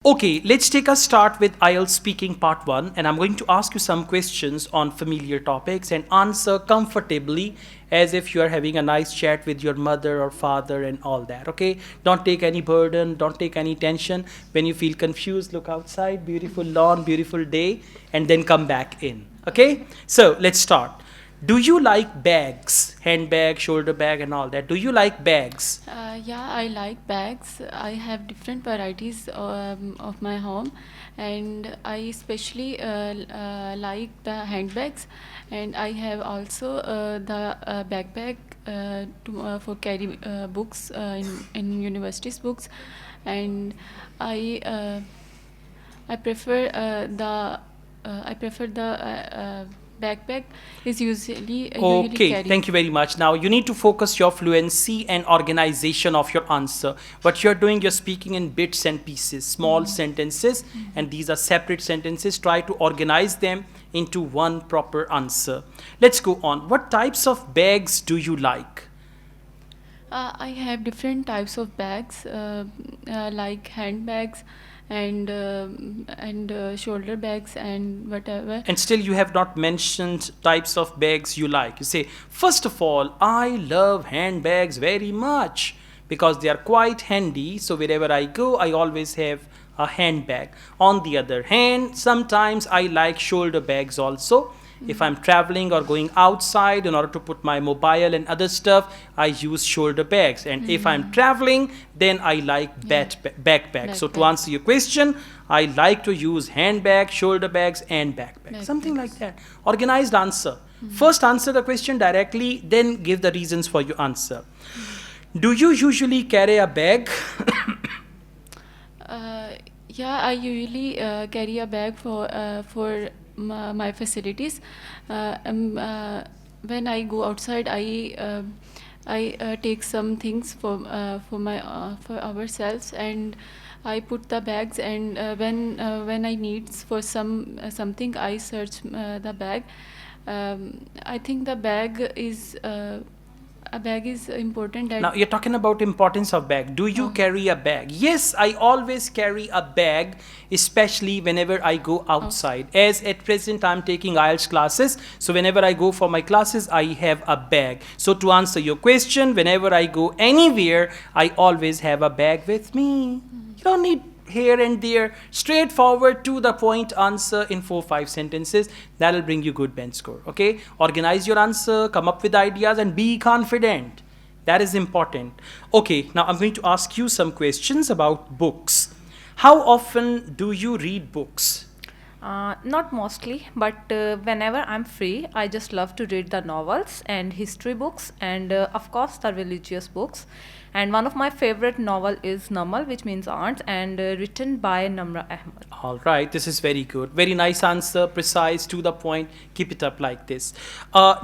Okay, let's take a start with IELTS speaking part 1, and I'm going to ask you some questions on familiar topics and answer comfortably as if you are having a nice chat with your mother or father and all that. Okay, don't take any burden, don't take any tension. When you feel confused, look outside, beautiful lawn, beautiful day, and then come back in. Okay, so let's start. Do you like bags, handbag, shoulder bag, and all that? Do you like bags? Yeah, I like bags. I have different varieties of my home, and I especially like the handbags, and I have also the backpack for carry books in university's books, and I uh, I prefer the backpack is usually Okay, carry. thank you very much. Now you need to focus your fluency and organization of your answer. What you're doing, you're speaking in bits and pieces, small sentences, and these are separate sentences. Try to organize them into one proper answer. Let's go on. What types of bags do you like? I have different types of bags, like handbags and shoulder bags and whatever. And still you have not mentioned types of bags you like. You say, first of all, I love handbags very much because they are quite handy. So wherever I go, I always have a handbag. On the other hand, sometimes I like shoulder bags also. If I'm traveling or going outside in order to put my mobile and other stuff, I use shoulder bags. And if I'm traveling, then I like backpacks. So to Backpack. answer your question, I like to use handbag, shoulder bags, and backpacks. Something like Backpacks. that. Organized answer. First answer the question directly, then give the reasons for your answer. Do you usually carry a bag? Yeah, I usually carry a bag for my facilities. When I go outside, I take some things for ourselves, and I put the bags. And when I need for something, I search the bag. I think a bag is important. Now you're talking about importance of bag. Do you carry a bag? Yes, I always carry a bag, especially whenever I go outside. As at present I'm taking IELTS classes, so whenever I go for my classes, I have a bag. So to answer your question, whenever I go anywhere, I always have a bag with me. You don't need here and there. Straightforward to the point answer in 4-5 sentences. That'll bring you good bench score. Okay, organize your answer, come up with ideas, and be confident. That is important. Okay, now I'm going to ask you some questions about books. How often do you read books? Not mostly, but whenever I'm free, I just love to read the novels and history books, and of course the religious books. And one of my favorite novel is Namal, which means aunt, and written by Namra Ahmed. All right, this is very good. Very nice answer, precise, to the point. Keep it up like this.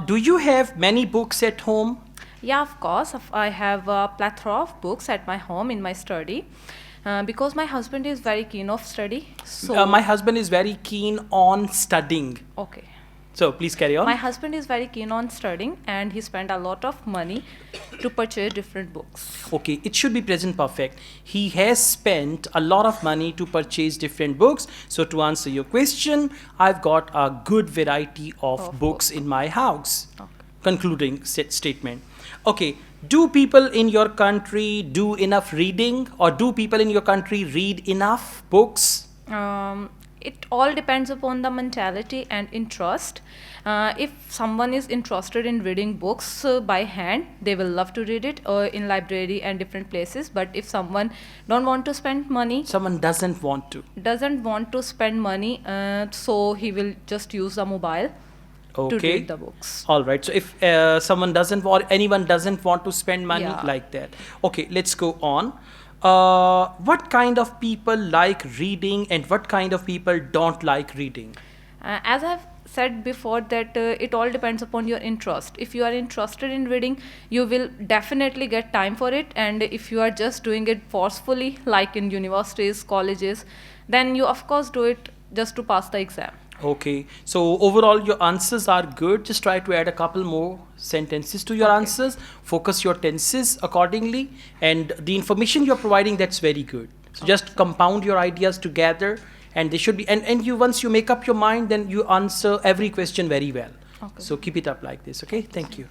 Do you have many books at home? Yeah, of course. I have a plethora of books at my home in my study. Because my husband is very keen of study, so My husband is very keen on studying. okay. So please carry on. My husband is very keen on studying, and he spent a lot of money to purchase different books. Okay, it should be present perfect. He has spent a lot of money to purchase different books. So to answer your question, I've got a good variety of Of books in my house. Okay. Concluding statement. Okay, do people in your country do enough reading, or do people in your country read enough books? It all depends upon the mentality and interest. If someone is interested in reading books by hand, they will love to read it in library and different places. But if someone don't want to spend money, Someone doesn't want to. doesn't want to spend money, so he will just use the mobile to Okay. read the books. All right. So if someone doesn't want, anyone doesn't want to spend money Yeah. like that. Okay, let's go on. What kind of people like reading and what kind of people don't like reading? As I've said before, that it all depends upon your interest. If you are interested in reading, you will definitely get time for it. And if you are just doing it forcefully, like in universities, colleges, then you of course do it just to pass the exam. Okay. So overall, your answers are good. Just try to add a couple more sentences to your Okay. answers. Focus your tenses accordingly, and the information you're providing, that's very good. So just compound your ideas together, and they should be, and you, once you make up your mind, then you answer every question very well. Okay. So keep it up like this, okay? Thank you.